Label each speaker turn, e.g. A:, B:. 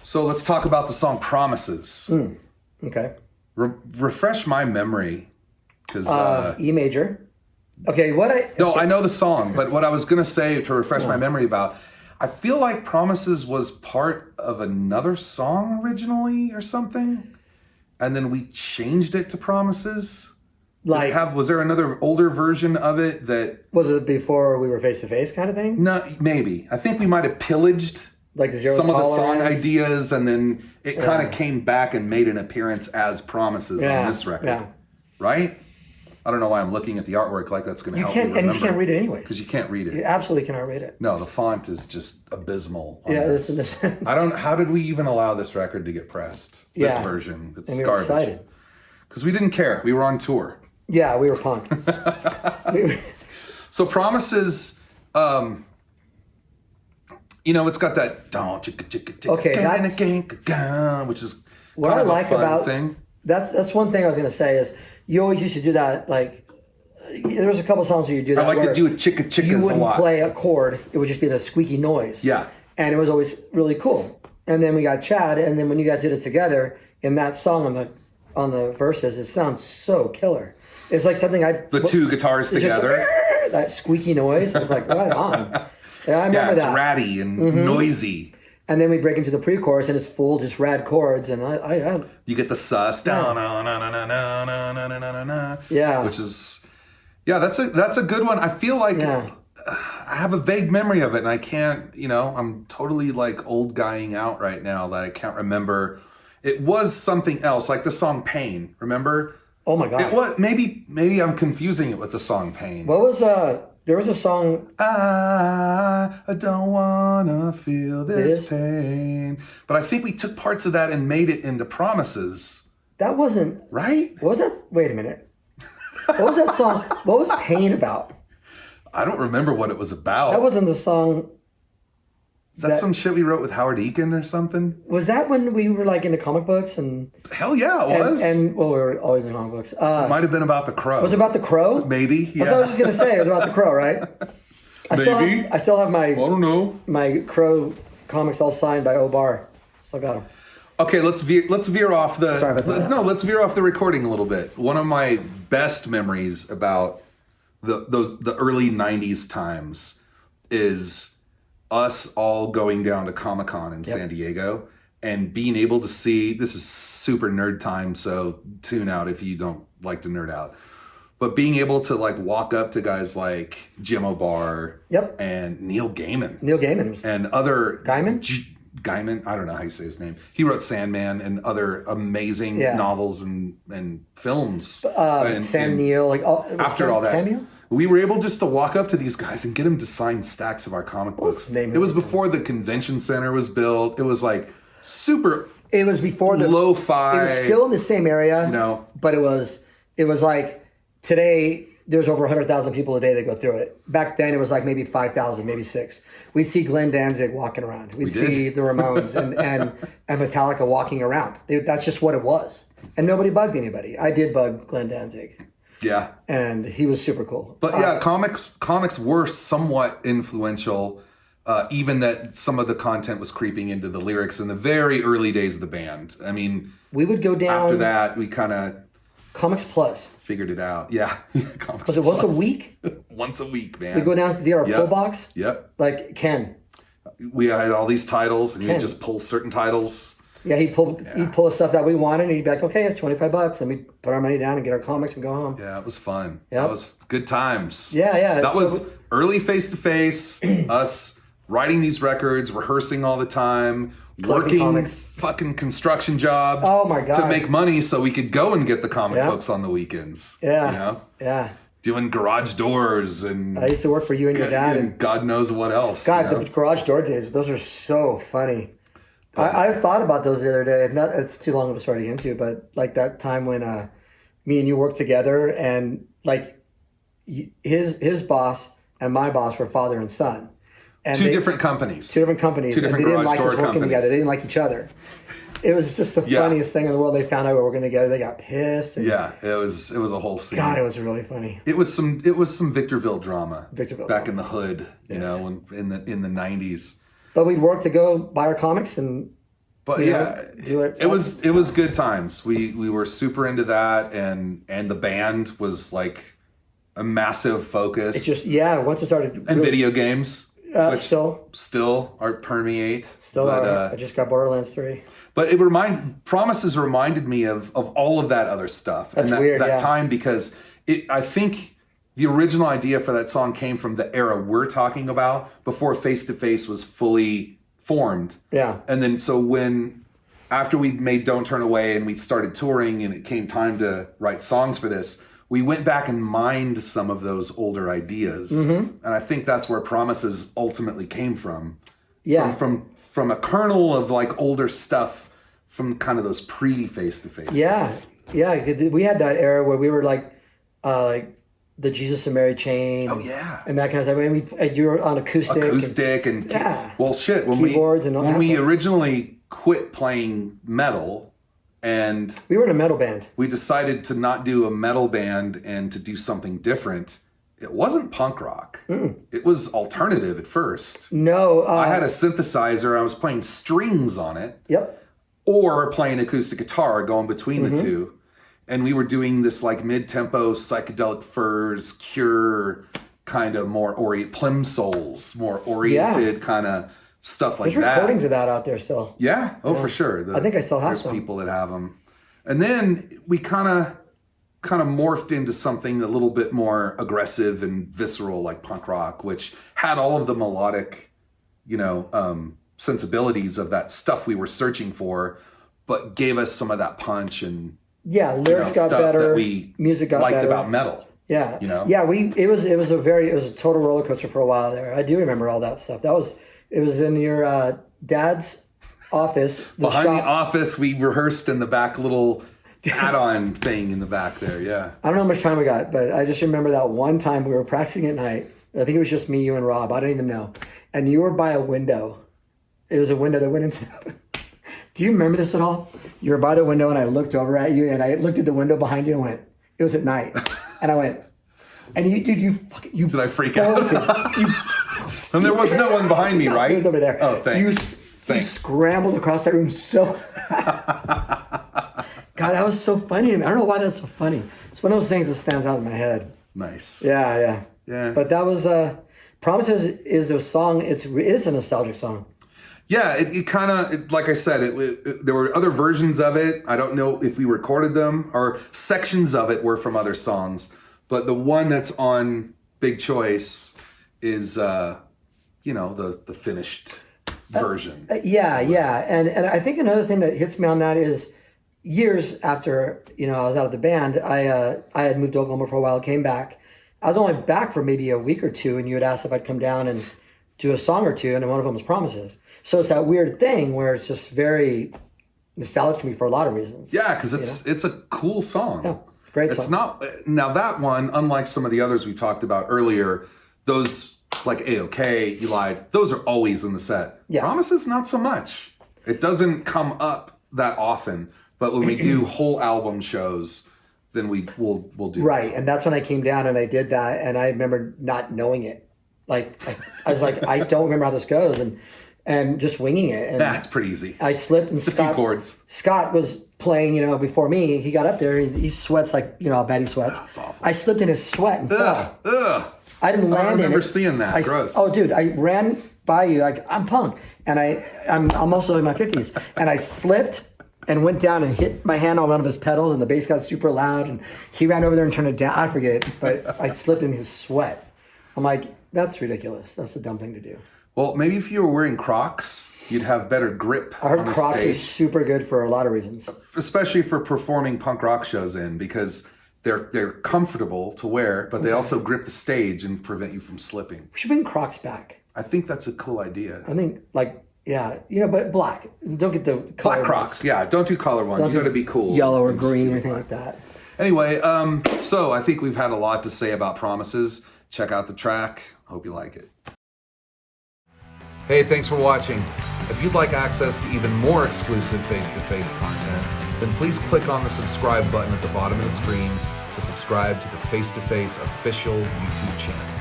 A: So let's talk about the song Promises.
B: Okay.
A: Refresh my memory. Cause,
B: E major. Okay,
A: No, I know the song, but what I was going to say to refresh my memory about, I feel like Promises was part of another song originally or something. And then we changed it to Promises. Was there another older version of it that...
B: Was it before we were face to face kind of thing?
A: No, maybe. I think we might have pillaged some of the song ideas, and then it kind of came back and made an appearance as Promises on this record. Yeah. Right? I don't know why I'm looking at the artwork like that's going to help me remember.
B: And you can't read it anyway.
A: Because you can't read it.
B: You absolutely cannot read it.
A: No, the font is just abysmal.
B: This.
A: How did we even allow this record to get pressed? This version. It's
B: and we
A: garbage.
B: were excited.
A: Because we didn't care. We were on tour.
B: Yeah, we were punk.
A: So Promises, it's got that which is
B: what I like about
A: thing.
B: That's one thing I was going to say is you always used to do that. Like there was a couple songs where you do that.
A: I like to do a chicka chickas a lot.
B: You wouldn't play a chord; it would just be the squeaky noise.
A: Yeah,
B: and it was always really cool. And then we got Chad, and then when you guys did it together in that song on the verses, it sounds so killer. It's like something
A: the two guitars together.
B: That squeaky noise. I was like, right on. Yeah, I remember that.
A: It's ratty and noisy.
B: And then we break into the pre-chorus, and it's full, just rad chords, and I
A: you get the sus down, which is, that's a good one. I feel like I have a vague memory of it, and I can't, I'm totally like old guying out right now that I can't remember. It was something else, like the song Pain. Remember?
B: Oh my God!
A: It was maybe I'm confusing it with the song Pain.
B: What was there was a song.
A: I don't wanna feel this pain, but I think we took parts of that and made it into Promises.
B: That wasn't
A: right.
B: What was that? Wait a minute. What was that song? What was Pain about?
A: I don't remember what it was about.
B: That wasn't the song.
A: Is that some shit we wrote with Howard Eakin or something?
B: Was that when we were like into comic books and?
A: Hell yeah, it was.
B: And we were always in comic books.
A: It might have been about the Crow.
B: Was it about the Crow?
A: Maybe. Yeah.
B: That's what I was just gonna say. It was about the Crow, right?
A: Maybe.
B: I still have my.
A: I don't know.
B: My Crow comics all signed by O'Barr. Still got them.
A: Okay, let's veer off the.
B: Sorry about that.
A: No, let's veer off the recording a little bit. One of my best memories about the early '90s times is us all going down to Comic-Con in San Diego and being able to see, this is super nerd time, so tune out if you don't like to nerd out, but being able to like walk up to guys like Jim O'Barr and Neil Gaiman and other Gaiman, I don't know how you say his name. He wrote Sandman and other amazing novels and films.
B: Sam Neill,
A: after all that. Samuel? We were able just to walk up to these guys and get them to sign stacks of our comic books. It was before the convention center was built. It was like super.
B: It was before the
A: lo-fi.
B: It was still in the same area. But it was like today. There's over 100,000 people a day that go through it. Back then, it was like maybe 5,000, maybe 6. We'd see Glenn Danzig walking around. We'd see the Ramones and Metallica walking around. That's just what it was. And nobody bugged anybody. I did bug Glenn Danzig.
A: Yeah.
B: And he was super cool.
A: But comics were somewhat influential, even that some of the content was creeping into the lyrics in the very early days of the band. I mean,
B: we would go down.
A: After that, we kind of...
B: Comics Plus.
A: Figured it out. Yeah. Comics
B: Was it once a week?
A: Once a week, man.
B: We go down to our pull box.
A: Yep.
B: Like Ken.
A: We had all these titles, and we'd just pull certain titles.
B: Yeah, he'd pull the stuff that we wanted, and he'd be like, okay, it's $25, and we'd put our money down and get our comics and go home.
A: Yeah, it was fun. Yep. That was good times.
B: Yeah.
A: That was early face-to-face, us writing these records, rehearsing all the time, working fucking construction jobs to make money so we could go and get the comic books on the weekends.
B: Yeah.
A: Doing garage doors and...
B: I used to work for you and your dad.
A: And God knows what else.
B: God, the garage door days, those are so funny. I've thought about those the other day. It's too long of a story to get into, but like that time when me and you worked together and like his boss and my boss were father and son. And
A: Two different companies.
B: Two different
A: garage
B: they didn't like us working together. They didn't like each other. It was just the funniest thing in the world. They found out we were working together. They got pissed. And
A: it was a whole scene.
B: God, it was really funny.
A: It was some Victorville drama. Back in the hood, when in the 90s.
B: But we'd work to go buy our comics and
A: But it was good times. We were super into that, and the band was like a massive focus.
B: It's just once it started,
A: and video games still are permeate.
B: I just got Borderlands 3.
A: But Promises reminded me of all of that other stuff.
B: That's weird.
A: That time, because I think the original idea for that song came from the era we're talking about, before Face to Face was fully formed.
B: Yeah.
A: And then after we made Don't Turn Away and we started touring and it came time to write songs for this, we went back and mined some of those older ideas. Mm-hmm. And I think that's where Promises ultimately came from.
B: Yeah.
A: From a kernel of like older stuff from kind of those pre-Face to Face.
B: Yeah. Yeah. We had that era where we were like the Jesus and Mary chain.
A: Oh yeah,
B: and that kind of stuff. I mean, you were on acoustic and
A: well, shit. When we originally quit playing metal, and
B: we were in a metal band,
A: we decided to not do a metal band and to do something different. It wasn't punk rock. Mm-mm. It was alternative at first.
B: No,
A: I had a synthesizer. I was playing strings on it.
B: Yep.
A: Or playing acoustic guitar, going between the two. And we were doing this like mid-tempo psychedelic furs, Cure, kind of more Plimsolls, more oriented kind of stuff like that.
B: There's recordings of that out there still.
A: Yeah. Oh, for sure.
B: I think I still have
A: some. There's people that have them. And then we kind of morphed into something a little bit more aggressive and visceral, like punk rock, which had all of the melodic, sensibilities of that stuff we were searching for, but gave us some of that punch and
B: lyrics got better. Music got
A: liked
B: better.
A: About metal.
B: Yeah, it was a total roller coaster for a while there. I do remember all that stuff. It was in your dad's office.
A: Behind the office, we rehearsed in the back, little add-on thing in the back there. Yeah,
B: I don't know how much time we got, but I just remember that one time we were practicing at night. I think it was just me, you, and Rob. I don't even know. And you were by a window. It was a window that went into Do you remember this at all? You were by the window and I looked over at you and I looked at the window behind you and went, it was at night. And I went, and you
A: did I freak out? And there was no one behind me, right?
B: He was over there.
A: Oh, thanks.
B: You scrambled across that room so fast. God, that was so funny to me. I don't know why that's so funny. It's one of those things that stands out in my head.
A: Nice.
B: Yeah. But that was, Promises is a song, it is a nostalgic song.
A: Yeah, it kind of, like I said, there were other versions of it. I don't know if we recorded them or sections of it were from other songs. But the one that's on Big Choice is, the finished version.
B: Yeah. And I think another thing that hits me on that is years after, I was out of the band, I had moved to Oklahoma for a while, came back. I was only back for maybe a week or two, and you had asked if I'd come down and do a song or two, and one of them was Promises. So it's that weird thing where it's just very nostalgic to me for a lot of reasons.
A: Yeah, because it's a cool song.
B: Yeah, great song.
A: It's not, now that one, unlike some of the others we talked about earlier, those like A-OK, You Lied, those are always in the set.
B: Yeah.
A: Promises, not so much. It doesn't come up that often, but when we do whole album shows, then we'll do
B: right, and that's when I came down and I did that, and I remember not knowing it. Like I was like, I don't remember how this goes, and just winging it. And
A: that's pretty easy.
B: I slipped, and
A: a few chords.
B: Scott was playing, before me. He got up there. He sweats like, how bad he sweats.
A: That's awful.
B: I slipped in his sweat and fell. I didn't land in it. I
A: remember seeing that. Gross.
B: Oh, dude, I ran by you like I'm punk, and I'm also in my 50s, and I slipped and went down and hit my hand on one of his pedals, and the bass got super loud, and he ran over there and turned it down. I forget, but I slipped in his sweat. I'm like, that's ridiculous. That's a dumb thing to do.
A: Well, maybe if you were wearing Crocs, you'd have better grip.
B: I heard Crocs are super good for a lot of reasons.
A: Especially for performing punk rock shows because they're comfortable to wear, but they also grip the stage and prevent you from slipping.
B: We should bring Crocs back.
A: I think that's a cool idea.
B: I think, but black. Don't get the color
A: black Crocs. Yeah, don't do color ones. You got to be cool.
B: Yellow or green or anything like that.
A: Anyway, so I think we've had a lot to say about Promises. Check out the track. Hope you like it. Hey, thanks for watching. If you'd like access to even more exclusive face-to-face content, then please click on the subscribe button at the bottom of the screen to subscribe to the Face to Face official YouTube channel.